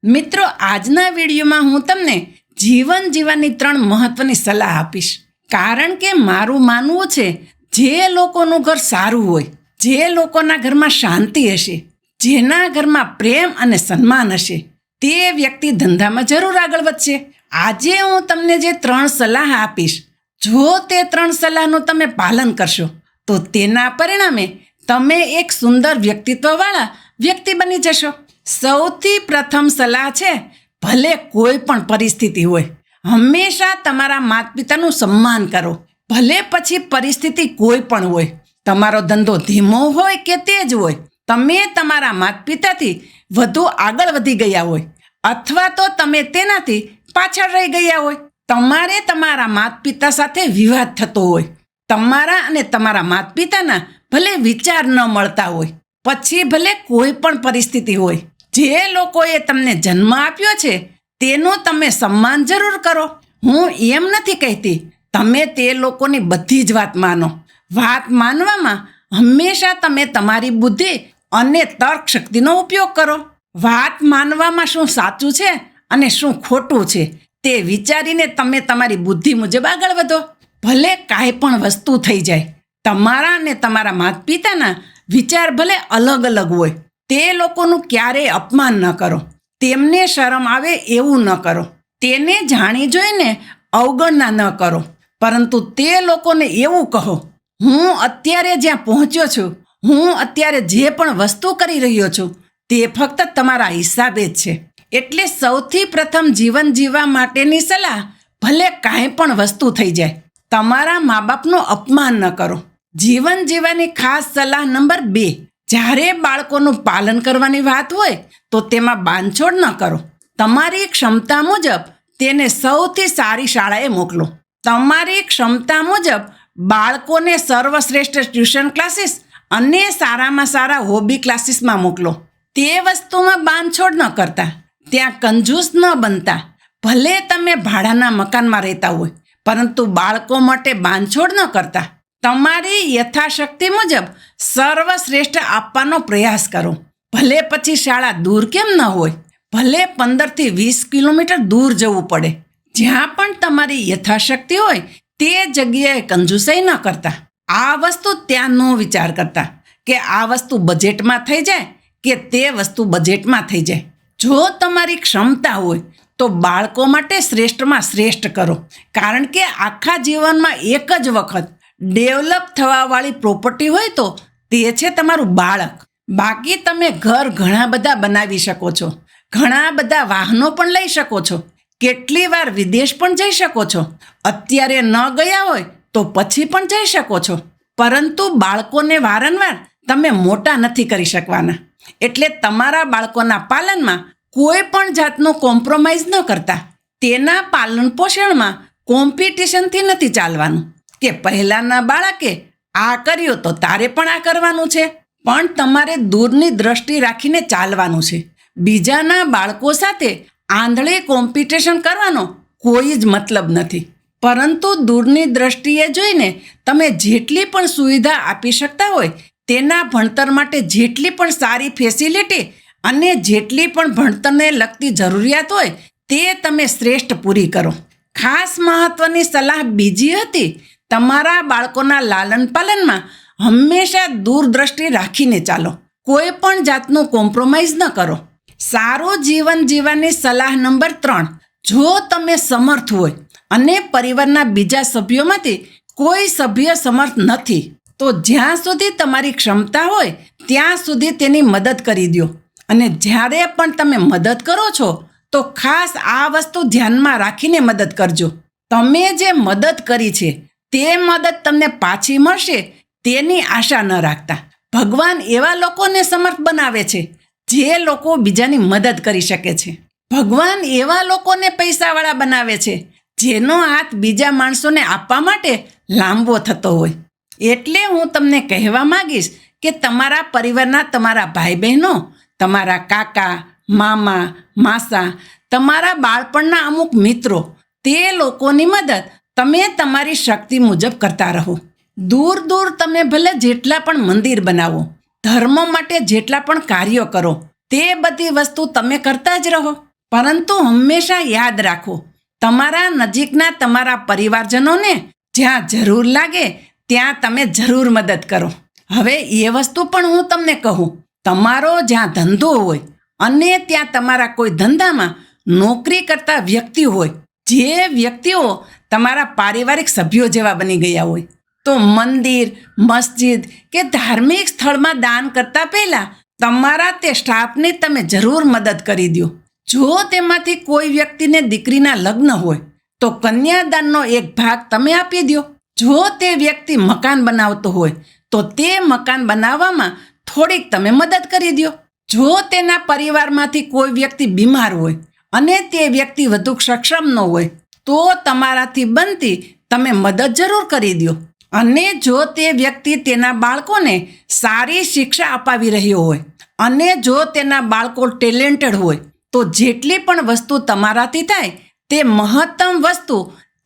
મિત્રો, આજના વિડીયોમાં હું તમને જીવન જીવવાની 3 મહત્વની સલાહ આપીશ. કારણ કે મારું માનવું છે, જે લોકોનું ઘર સારું હોય, જે લોકોના ઘરમાં શાંતિ હશે, જેના ઘરમાં પ્રેમ અને સન્માન હશે, તે વ્યક્તિ ધંધામાં જરૂર આગળ વધશે. આજે હું તમને જે 3 સલાહ આપીશ, જો તે 3 સલાહનું તમે પાલન કરશો તો તેના પરિણામે તમે એક સુંદર વ્યક્તિત્વવાળા વ્યક્તિ બની જશો. સૌથી પ્રથમ સલાહ છે, ભલે કોઈ પણ પરિસ્થિતિ હોય, હંમેશા તમારા માતા પિતાનું સન્માન કરો. ભલે પછી પરિસ્થિતિ કોઈ પણ હોય, તમારો ધંધો ધીમો હોય કે તેજ હોય, તમે તમારા માતા પિતાથી વધુ આગળ વધી ગયા હોય અથવા તો તમે તેનાથી પાછળ રહી ગયા હોય, તમારે તમારા માતા પિતા સાથે વિવાદ થતો હોય, તમારા અને તમારા માતા પિતાના ભલે વિચાર ન મળતા હોય, પછી ભલે કોઈ પણ પરિસ્થિતિ હોય, જે લોકોએ તમને જન્મ આપ્યો છે તેનું તમે સન્માન જરૂર કરો. હું એમ નથી કહેતી તમે તે લોકોની બધી જ વાત માનો. વાત માનવામાં હંમેશા તમે તમારી બુદ્ધિ અને તર્ક શક્તિનો ઉપયોગ કરો. વાત માનવામાં શું સાચું છે અને શું ખોટું છે તે વિચારીને તમે તમારી બુદ્ધિ મુજબ આગળ વધો. ભલે કાંઈ પણ વસ્તુ થઈ જાય, તમારા અને તમારા માતા પિતાના વિચાર ભલે અલગ અલગ હોય, તે લોકોનું ક્યારેય અપમાન ન કરો. તેમને શરમ આવે એવું ન કરો. તેને જાણી જોઈને અવગણના ન કરો. પરંતુ તે લોકોને એવું કહો, હું અત્યારે જ્યાં પહોંચ્યો છું, હું અત્યારે જે પણ વસ્તુ કરી રહ્યો છું તે ફક્ત તમારા હિસાબે જ છે. એટલે સૌથી પ્રથમ જીવન જીવવા માટેની સલાહ, ભલે કાંઈ પણ વસ્તુ થઈ જાય, તમારા મા બાપનું અપમાન ન કરો. જીવન જીવવાની ખાસ સલાહ નંબર 2, જ્યારે બાળકોનું પાલન કરવાની વાત હોય તો તેમાં બાંધછોડ ન કરો. તમારી ક્ષમતા મુજબ તેને સૌથી સારી શાળાએ મોકલો. તમારી ક્ષમતા મુજબ બાળકોને સર્વશ્રેષ્ઠ ટ્યુશન ક્લાસીસ અને સારામાં સારા હોબી ક્લાસીસમાં મોકલો. તે વસ્તુમાં બાંધછોડ ન કરતા, ત્યાં કંજૂસ ન બનતા. ભલે તમે ભાડાના મકાનમાં રહેતા હોય, પરંતુ બાળકો માટે બાંધછોડ ન કરતા. તમારી યથાશક્તિ મુજબ સર્વશ્રેષ્ઠ આપવાનો પ્રયાસ કરો. ભલે પછી શાળા દૂર કેમ ન હોય, ભલે 15 થી 20 કિલોમીટર દૂર જવું પડે. જ્યાં પણ તમારી યથાશક્તિ હોય તે જગ્યાએ કંજૂસાઈ ન કરતા. આ વસ્તુ ત્યાં ન વિચાર કરતા કે આ વસ્તુ બજેટમાં થઈ જાય કે તે વસ્તુ બજેટમાં થઈ જાય. જો તમારી ક્ષમતા હોય તો બાળકો માટે શ્રેષ્ઠમાં શ્રેષ્ઠ કરો. કારણ કે આખા જીવનમાં એક જ વખત ડેવલપ થવાવાળી પ્રોપર્ટી હોય તો તે છે તમારું બાળક. બાકી તમે ઘર ઘણા બધા બનાવી શકો છો, ઘણા બધા વાહનો પણ લઈ શકો છો, કેટલી વાર વિદેશ પણ જઈ શકો છો, અત્યારે ન ગયા હોય તો પછી પણ જઈ શકો છો. પરંતુ બાળકોને વારંવાર તમે મોટા નથી કરી શકવાના. એટલે તમારા બાળકોના પાલનમાં કોઈ પણ જાતનો કોમ્પ્રોમાઇઝ ન કરતા. તેના પાલન પોષણમાં કોમ્પિટિશનથી નથી ચાલવાનું કે પહેલાના બાળકે આ કર્યું તો તારે પણ આ કરવાનું છે. પણ તમારે દૂરની દ્રષ્ટિ રાખીને ચાલવાનું છે. બીજાના બાળકો સાથે આંધળી કોમ્પિટિશન કરવાનો કોઈ જ મતલબ નથી. પરંતુ દૂરની દ્રષ્ટિએ જોઈને તમે જેટલી પણ સુવિધા આપી શકતા હોય, તેના ભણતર માટે જેટલી પણ સારી ફેસિલિટી અને જેટલી પણ ભણતરને લગતી જરૂરિયાત હોય તે તમે શ્રેષ્ઠ પૂરી કરો. ખાસ મહત્વની સલાહ બીજી હતી, તમારા બાળકોના લાલન પાલનમાં હંમેશા દૂરદ્રષ્ટિ રાખીને ચાલો. કોઈ પણ જાતનું કોમ્પ્રોમાઇઝ ન કરો. સારું જીવન જીવવાની સલાહ નંબર 3, જો તમે સમર્થ હોય અને પરિવારના બીજા સભ્યોમાંથી કોઈ સભ્ય સમર્થ નથી તો જ્યાં સુધી તમારી ક્ષમતા હોય ત્યાં સુધી તેની મદદ કરી દો. અને જ્યારે પણ તમે મદદ કરો છો તો ખાસ આ વસ્તુ ધ્યાનમાં રાખીને મદદ કરજો. તમે જે મદદ કરી છે તે મદદ તમને પાછી મળશે તેની આશા ન રાખતા. ભગવાન એવા લોકોને સમર્થ બનાવે છે જે લોકો બીજાની મદદ કરી શકે છે. ભગવાન એવા લોકોને પૈસાવાળા બનાવે છે જેનો હાથ બીજા માણસોને આપવા માટે લાંબો થતો હોય. એટલે હું તમને કહેવા માંગીશ કે તમારા પરિવારના તમારા ભાઈ બહેનો, તમારા કાકા, મામા, માસા, તમારા બાળપણના અમુક મિત્રો, તે લોકોની મદદ તમે તમારી શક્તિ મુજબ કરતા રહો. દૂર દૂર તમે ભલે જેટલા પણ મંદિર બનાવો, ધર્મ માટે જેટલા પણ કાર્યો કરો, તે બધી વસ્તુ તમે કરતા જ રહો. પરંતુ હંમેશા યાદ રાખો, તમારા નજીકના તમારા પરિવારજનોને જ્યાં જરૂર લાગે ત્યાં તમે જરૂર મદદ કરો. હવે એ વસ્તુ પણ હું તમને કહું, તમારો જ્યાં ધંધો હોય અને ત્યાં તમારા કોઈ ધંધામાં નોકરી કરતા વ્યક્તિ હોય, જે વ્યક્તિઓ તમારા પારિવારિક સભ્યો જેવા બની ગયા હોય, તો મંદિર, મસ્જિદ કે ધાર્મિક સ્થળમાં દાન કરતા પહેલાં તમારા તે સ્ટાફને તમે જરૂર મદદ કરી દો. જો તેમાંથી કોઈ વ્યક્તિને દીકરીના લગ્ન હોય તો કન્યાદાનનો એક ભાગ તમે આપી દો. જો તે વ્યક્તિ મકાન બનાવતો હોય તો તે મકાન બનાવવામાં થોડીક તમે મદદ કરી દો. જો તેના પરિવારમાંથી કોઈ વ્યક્તિ બીમાર હોય અને તે વ્યક્તિ વધુ સક્ષમ ન હોય તો તમારાથી બનતી તમે મદદ જરૂર કરી દો. અને જો તે વ્યક્તિ તેના બાળકોને સારી શિક્ષા અપાવી રહ્યો હોય અને જો તેના બાળકો ટેલેન્ટેડ હોય તો જેટલી પણ વસ્તુ તમારાથી થાય તે મહત્તમ વસ્તુ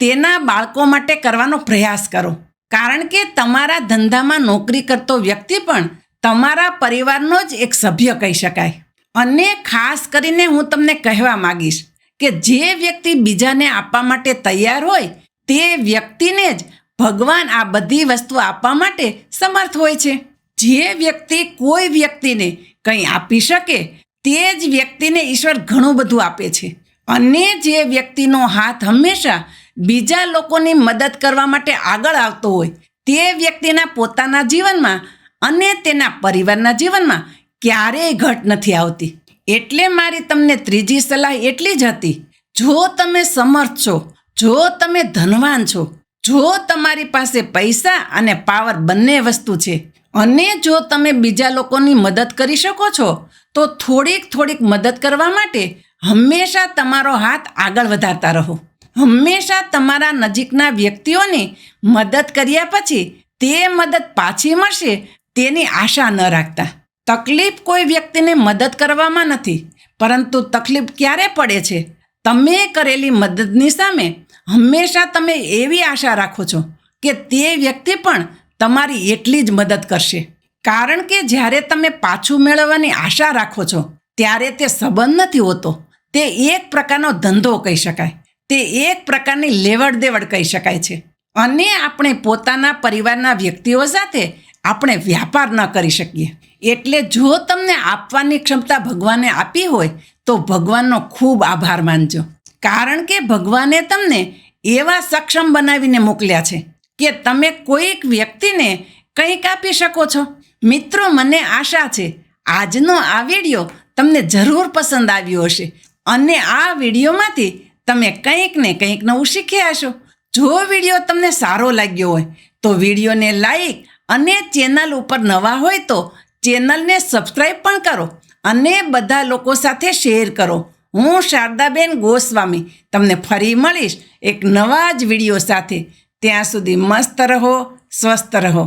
તેના બાળકો માટે કરવાનો પ્રયાસ કરો. કારણ કે તમારા ધંધામાં નોકરી કરતો વ્યક્તિ પણ તમારા પરિવારનો જ એક સભ્ય કહી શકાય. અને ખાસ કરીને હું તમને કહેવા માંગીશ કે જે વ્યક્તિ બીજાને આપવા માટે તૈયાર હોય તે વ્યક્તિને જ ભગવાન આ બધી વસ્તુ આપવા માટે સમર્થ હોય છે. જે વ્યક્તિ કોઈ વ્યક્તિને કંઈ આપી શકે તે જ વ્યક્તિને ઈશ્વર ઘણું બધું આપે છે. અને જે વ્યક્તિનો હાથ હંમેશા બીજા લોકોની મદદ કરવા માટે આગળ આવતો હોય તે વ્યક્તિના પોતાના જીવનમાં અને તેના પરિવારના જીવનમાં ક્યારેય ઘટ નથી આવતી. એટલે મારી તમને ત્રીજી સલાહ એટલી જ હતી, જો તમે સમર્થ છો, જો તમે ધનવાન છો, જો તમારી પાસે પૈસા અને પાવર બંને વસ્તુ છે અને જો તમે બીજા લોકોની મદદ કરી શકો છો તો થોડીક મદદ કરવા માટે હંમેશા તમારો હાથ આગળ વધારતા રહો. હંમેશા તમારા નજીકના વ્યક્તિઓની મદદ કર્યા પછી તે મદદ પાછી મળશે તેની આશા ન રાખતા. તકલીફ કોઈ વ્યક્તિને મદદ કરવામાં નથી, પરંતુ તકલીફ ક્યારે પડે છે તમે કરેલી મદદની સામે હંમેશા તમે એવી આશા રાખો છો કે તે વ્યક્તિ પણ તમારી એટલી જ મદદ કરશે. કારણ કે જ્યારે તમે પાછું મેળવવાની આશા રાખો છો ત્યારે તે સંબંધ નથી હોતો, તે એક પ્રકારનો ધંધો કહી શકાય, તે એક પ્રકારની લેવડ દેવડ કહી શકાય છે. અને આપણે પોતાના પરિવારના વ્યક્તિઓ સાથે આપણે વ્યાપાર ન કરી શકીએ. એટલે જો તમને આપવાની ક્ષમતા ભગવાને આપી હોય તો ભગવાનનો ખૂબ આભાર માનજો. કારણ કે ભગવાને તમને એવા સક્ષમ બનાવીને મોકલ્યા છે કે તમે કોઈક વ્યક્તિને કંઈક આપી શકો છો. મિત્રો, મને આશા છે આજનો આ વિડીયો તમને જરૂર પસંદ આવ્યો હશે અને આ વિડીયોમાંથી તમે કંઈક ને કંઈક નવું શીખ્યા હશો. જો વિડીયો તમને સારો લાગ્યો હોય તો વિડીયોને લાઈક અને ચેનલ ઉપર નવા હોય તો ચેનલને સબસ્ક્રાઈબ પણ કરો અને બધા લોકો સાથે શેર કરો. હું શારદાબેન ગોસ્વામી તમને ફરી મળીશ એક નવા જ વિડીયો સાથે. ત્યાં સુધી મસ્ત રહો, સ્વસ્થ રહો.